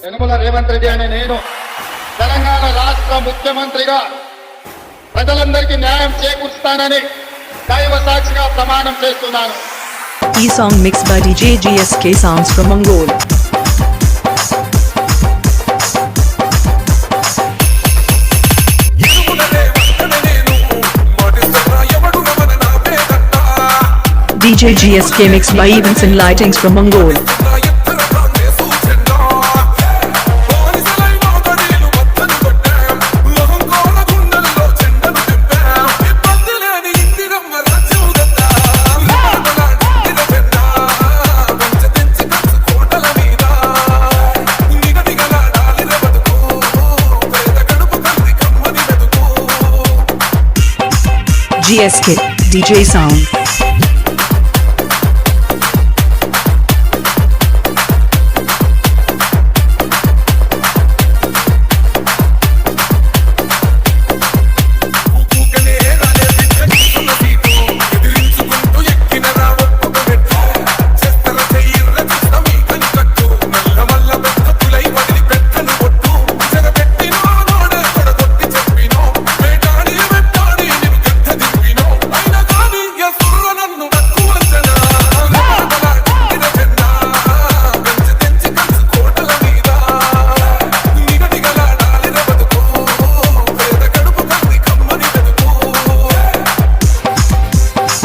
యనమల రేవంత్ రెడ్డి అనే నేను తెలంగాణ రాష్ట్ర ముఖ్యమంత్రిగా ప్రజలందరికీ న్యాయం చేకూరుస్తానని దైవ సాక్షిగా ప్రమాణం చేస్తున్నాను. E song mixed by DJ GSK Sounds from Mongol. DJ GSK mixed by Events and Lightings from Mongol. GSK DJ Sound.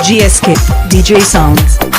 GSK DJ Sounds.